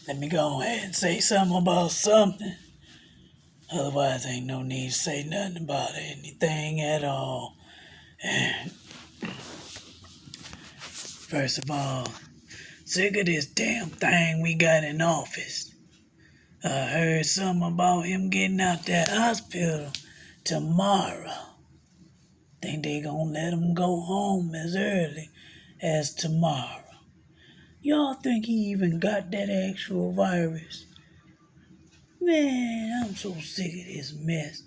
Let me go ahead and say something about something. Otherwise, ain't no need to say nothing about anything at all. First of all, sick of this damn thing we got in office. I heard something about him getting out that hospital tomorrow. Think they gonna let him go home as early as tomorrow. Y'all think he even got that actual virus? Man, I'm so sick of this mess.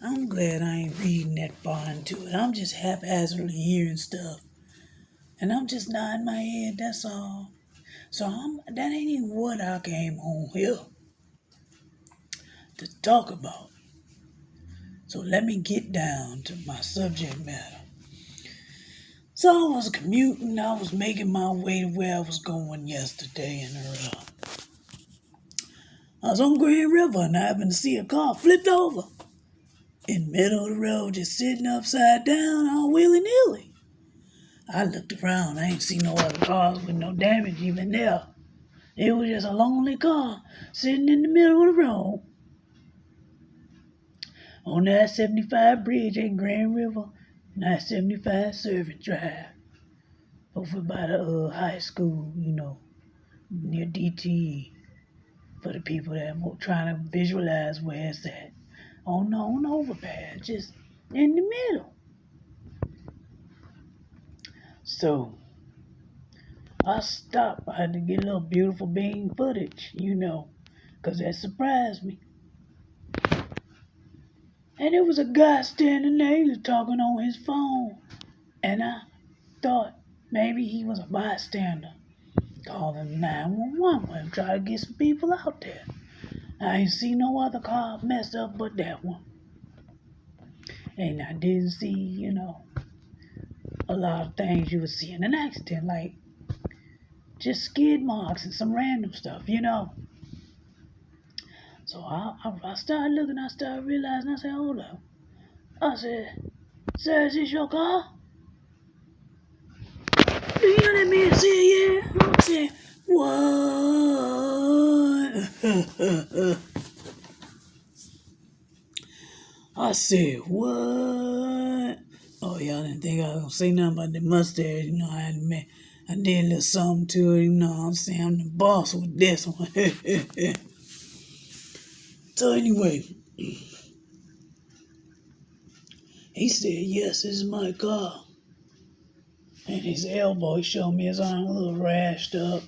I'm glad I ain't reading that far into it. I'm just haphazardly hearing stuff. And I'm just nodding my head, that's all. That ain't even what I came home here to talk about. So let me get down to my subject matter. So I was commuting, I was making my way to where I was going yesterday, and I was on Grand River and I happened to see a car flipped over in the middle of the road, just sitting upside down, all willy-nilly. I looked around, I ain't seen no other cars with no damage even there. It was just a lonely car sitting in the middle of the road on that 75 bridge at Grand River, and that 75 Service Drive, over by the high school, near DTE, for the people that are trying to visualize where it's at. On the overpass, just in the middle. So I stopped. I had to get a little beautiful bean footage, because that surprised me. And there was a guy standing there, he was talking on his phone. And I thought maybe he was a bystander. Calling 911 when I'm trying to get some people out there. I ain't see no other car messed up but that one. And I didn't see, a lot of things you would see in an accident, like just skid marks and some random stuff, So I started looking, I started realizing, I said, hold up. I said, sir, is this your car? Do you know that man say, yeah? I said, what? I said, what? Oh, y'all didn't think I was going to say nothing about the mustache. I did a little something to it. I'm saying I'm the boss with this one. So anyway, he said, yes, this is my car. And his elbow, he showed me his arm a little rashed up.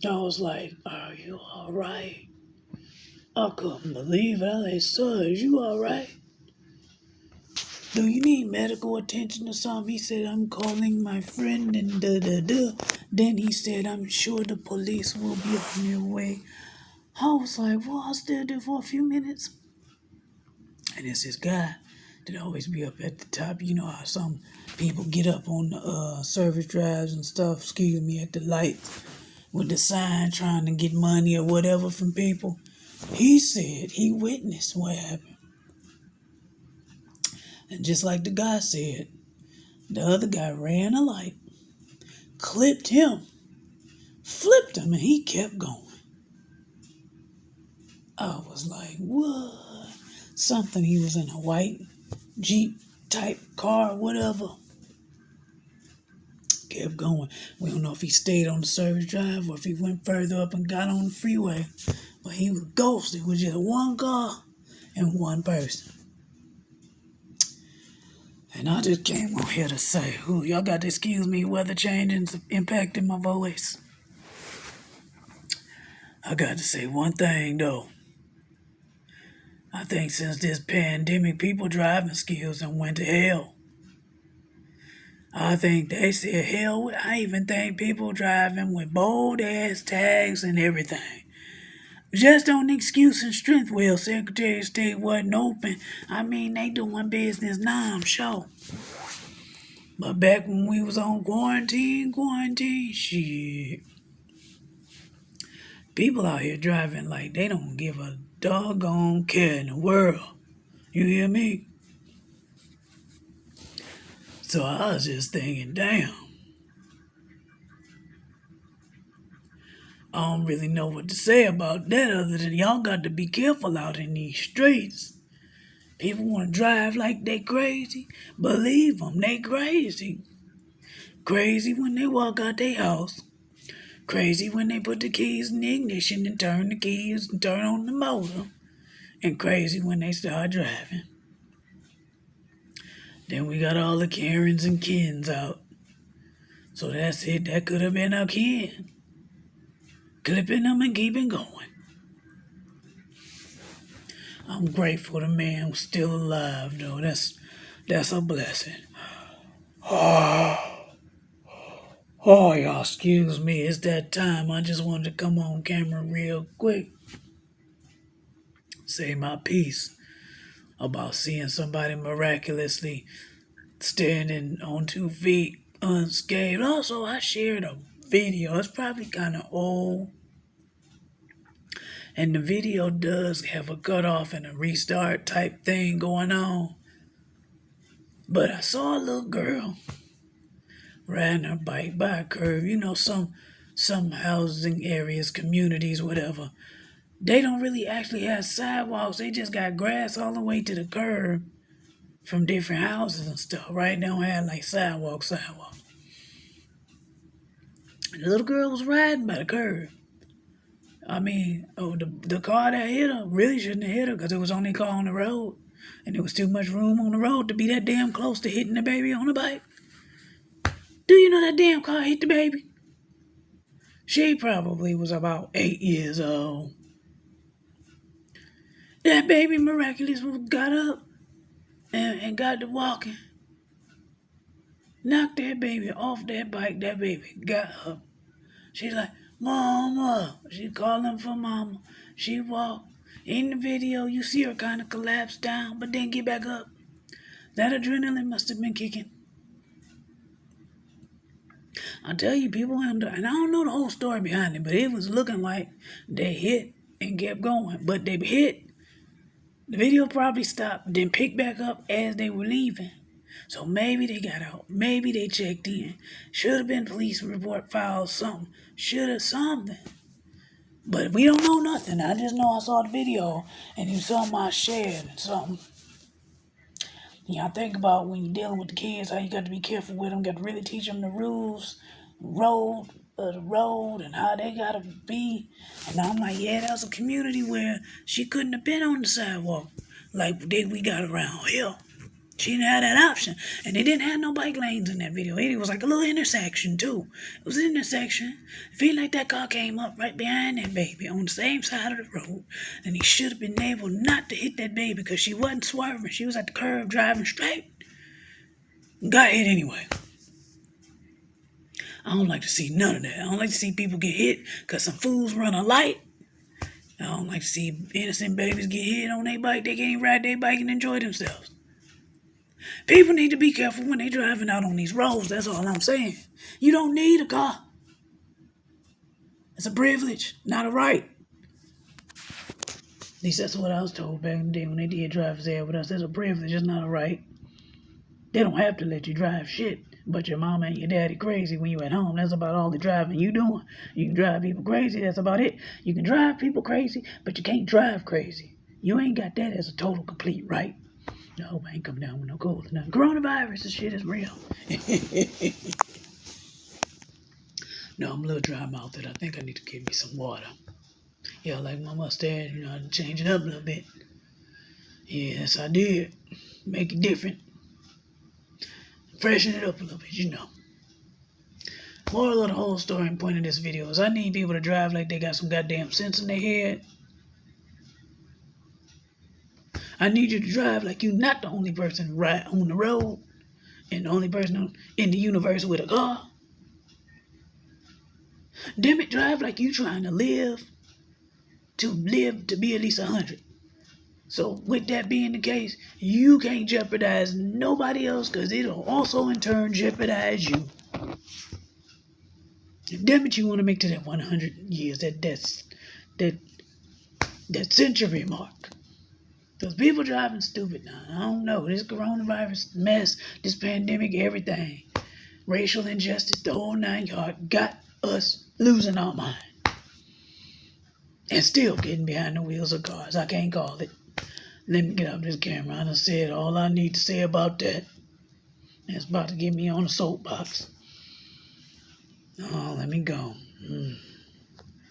I was like, are you all right? I couldn't believe it. I was like, sir, is you all right? Do you need medical attention or something? He said, I'm calling my friend and da-da-da. Then he said, I'm sure the police will be on their way. I was like, well, I'll still do for a few minutes. And it's this guy that always be up at the top. You know how some people get up on the service drives and stuff, at the light with the sign trying to get money or whatever from people. He said he witnessed what happened. And just like the guy said, the other guy ran a light, clipped him, flipped him, and he kept going. I was like, what? Something, he was in a white Jeep type car, whatever. Kept going. We don't know if he stayed on the service drive or if he went further up and got on the freeway. But he was ghosted. It was just one car and one person. And I just came on here to say, y'all got to excuse me, weather changing's impacting my voice. I got to say one thing, though. I think since this pandemic, people driving skills and went to hell. I think they said hell. I even think people driving with bold ass tags and everything. Just on excuse and strength, well, Secretary of State wasn't open. I mean, they doing business now, I'm sure. But back when we was on quarantine, shit. People out here driving like they don't give a doggone care in the world. You hear me? So I was just thinking, damn. I don't really know what to say about that other than y'all got to be careful out in these streets. People want to drive like they crazy. Believe them, they crazy. Crazy when they walk out their house. Crazy when they put the keys in the ignition and turn the keys and turn on the motor. And crazy when they start driving. Then we got all the Karens and Kens out. So that's it. That could have been our Ken. Clipping them and keeping going. I'm grateful the man was still alive, though. That's a blessing. Oh, y'all, excuse me. It's that time. I just wanted to come on camera real quick. Say my piece about seeing somebody miraculously standing on 2 feet unscathed. Also, I shared a video. It's probably kind of old. And the video does have a cutoff and a restart type thing going on. But I saw a little girl riding her bike by a curve. You know, some housing areas, communities, whatever, they don't really actually have sidewalks. They just got grass all the way to the curb from different houses and stuff, right? They don't have like sidewalk. And the little girl was riding by the curb. I mean, the car that hit her really shouldn't have hit her because it was only a car on the road. And there was too much room on the road to be that damn close to hitting the baby on the bike. Do you know that damn car hit the baby? She probably was about 8 years old. That baby miraculously got up and got to walking. Knocked that baby off that bike. That baby got up. She's like, Mama. She calling for Mama. She walked. In the video, you see her kind of collapse down, but then get back up. That adrenaline must have been kicking. I tell you, people and I don't know the whole story behind it, but it was looking like they hit and kept going. But they hit. The video probably stopped, then picked back up as they were leaving. So maybe they got out. Maybe they checked in. Should have been police report filed, something. Should have something. But we don't know nothing. I just know I saw the video and it was something I shared and something. I think about when you're dealing with the kids, how you got to be careful with them. Got to really teach them the rules, the road and how they got to be. And I'm like, yeah, that was a community where she couldn't have been on the sidewalk like we got around here. She didn't have that option. And they didn't have no bike lanes in that video. It was like a little intersection, too. It was an intersection. It feel like that car came up right behind that baby on the same side of the road. And he should have been able not to hit that baby because she wasn't swerving. She was at the curb driving straight. Got hit anyway. I don't like to see none of that. I don't like to see people get hit because some fools run a light. I don't like to see innocent babies get hit on their bike. They can't ride their bike and enjoy themselves. People need to be careful when they're driving out on these roads. That's all I'm saying. You don't need a car. It's a privilege, not a right. At least that's what I was told back in the day when they did driver's ed with us. It's a privilege, it's not a right. They don't have to let you drive shit, but your mama and your daddy crazy when you at home. That's about all the driving you doing. You can drive people crazy, that's about it. You can drive people crazy, but you can't drive crazy. You ain't got that as a total complete right. No, I ain't come down with no cold or nothing. Coronavirus, this shit is real. No, I'm a little dry mouthed. I think I need to give me some water. Yeah, like my mustache, I change it up a little bit. Yes, I did. Make it different. Freshen it up a little bit, Moral of the whole story and point of this video is I need people to drive like they got some goddamn sense in their head. I need you to drive like you're not the only person right on the road and the only person in the universe with a car. Damn it, drive like you trying to live to be at least 100. So with that being the case, you can't jeopardize nobody else because it'll also in turn jeopardize you. And damn it, you want to make to that 100 years, that century mark. Because people driving stupid now. I don't know. This coronavirus mess, this pandemic, everything. Racial injustice, the whole 9 yards got us losing our mind. and still getting behind the wheels of cars. I can't call it. Let me get off this camera. I done said all I need to say about that. It's about to get me on a soapbox. Oh, let me go.